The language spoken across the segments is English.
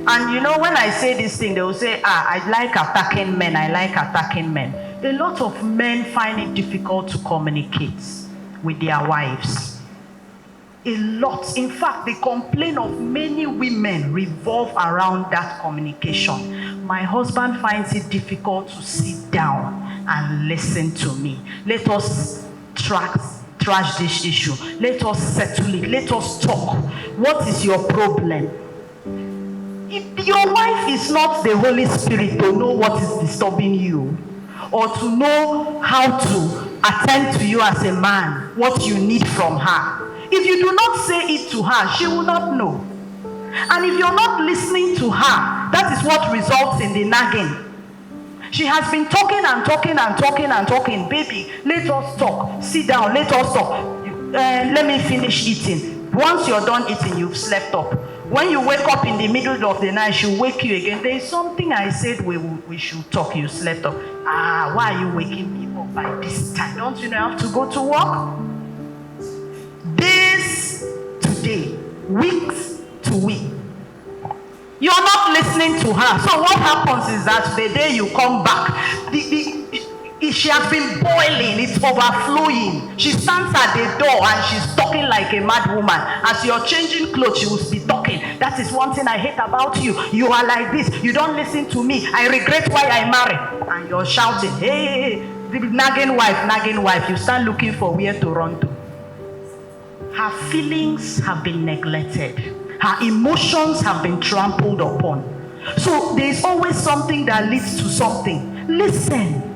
And you know, when I say this thing, they will say, I like attacking men. I like attacking men. A lot of men find it difficult to communicate with their wives. A lot. In fact, the complaint of many women revolve around that communication. My husband finds it difficult to sit down and listen to me. Let us trash this issue. Let us settle it. Let us talk. What is your problem? If your wife is not the Holy Spirit to know what is disturbing you, or to know how to attend to you as a man, what you need from her, if you do not say it to her, she will not know. And if you're not listening to her, that is what results in the nagging. She has been talking and talking and talking and talking. Baby, let us talk. Sit down, let us talk. Let me finish eating. Once you're done eating, you've slept up. When you wake up in the middle of the night, she'll wake you again. There is something I said we should talk. You slept up. Why are you waking me up by this time? Don't you know I have to go to work? Days to day, weeks to week. You're not listening to her. So what happens is that the day you come back, she has been boiling, it's overflowing. She stands at the door and she's talking like a mad woman. As you're changing clothes, she will be talking. That is one thing I hate about you. You are like this. You don't listen to me. I regret why I married. And you're shouting, hey, nagging wife. You start looking for where to run to. Her feelings have been neglected. Her emotions have been trampled upon. So there's always something that leads to something. Listen.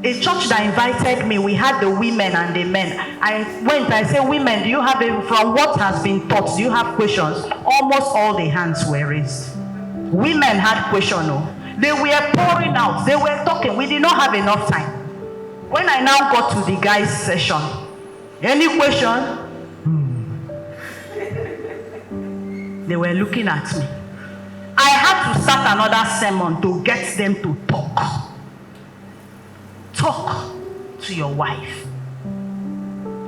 A church that invited me, we had the women and the men. I said, women, do you have, from what has been taught, do you have questions? Almost all the hands were raised. Women had questions. They were pouring out. They were talking. We did not have enough time. When I now got to the guys' session, any question? They were looking at me. I had to start another sermon to get them to talk. Talk to your wife.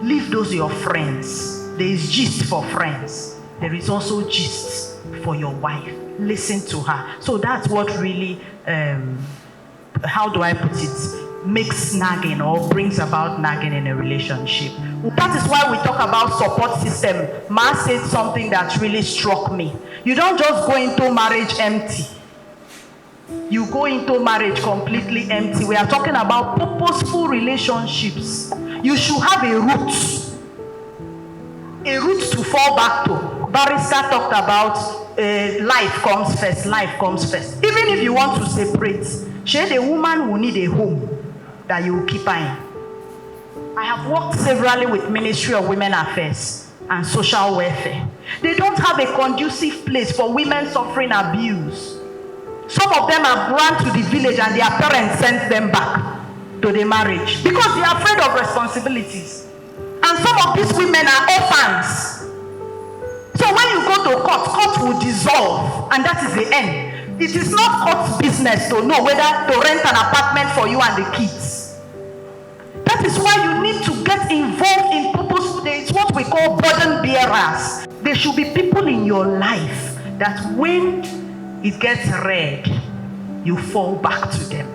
Leave those your friends. There is gist for friends. There is also gist for your wife. Listen to her. So that's what really, how do I put it, makes nagging or brings about nagging in a relationship. That is why we talk about support system. Ma said something that really struck me. You don't just go into marriage empty. You go into marriage completely empty. We are talking about purposeful relationships. You should have a root to fall back to. Barrister talked about life comes first. Even if you want to separate, the woman will need a home that you will keep her in. I have worked severally with Ministry of Women Affairs and Social Welfare. They don't have a conducive place for women suffering abuse. Some of them have run to the village and their parents sent them back to the marriage because they are afraid of responsibilities. And some of these women are orphans. So when you go to court will dissolve, and that is the end. It is not court's business to know whether to rent an apartment for you and the kids. That is why you need to get involved in purposeful. It's what we call burden bearers. There should be people in your life that when it gets red, you fall back to them.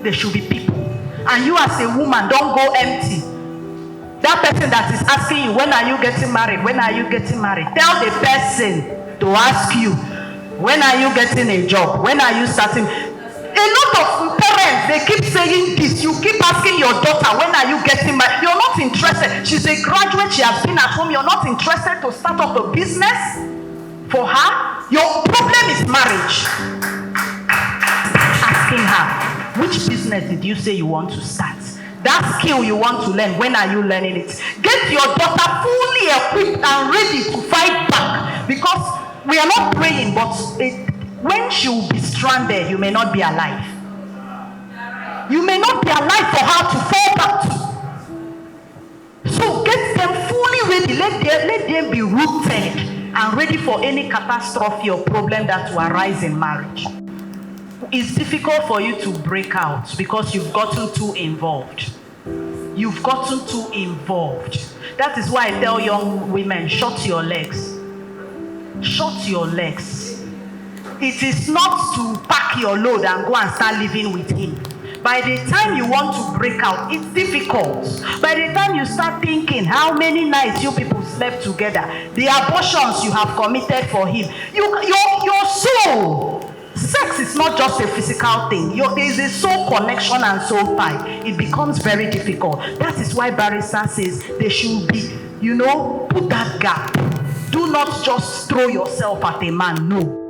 There should be people. And you as a woman, don't go empty. That person that is asking you, when are you getting married? When are you getting married? Tell the person to ask you, when are you getting a job? When are you starting? A lot of parents, they keep saying this. You keep asking your daughter, when are you getting married? You're not interested. She's a graduate. She has been at home. You're not interested to start up a business for her. Your problem is marriage. Asking her, which business did you say you want to start? That skill you want to learn, when are you learning it? Get your daughter fully equipped and ready to fight back. Because we are not praying, but when she will be stranded, you may not be alive. You may not be alive for her to fall back to. So get them fully ready. Let them be rooted and ready for any catastrophe or problem that will arise in marriage. It's difficult for you to break out because you've gotten too involved. You've gotten too involved. That is why I tell young women, shut your legs. shut your legs. It is not to pack your load and go and start living with him. By the time you want to break out, it's difficult. By the time you start thinking how many nights you people slept together, the abortions you have committed for him, your soul. Sex is not just a physical thing. There is a soul connection and soul tie. It becomes very difficult. That is why Barrister says there should be, put that gap. Do not just throw yourself at a man. No.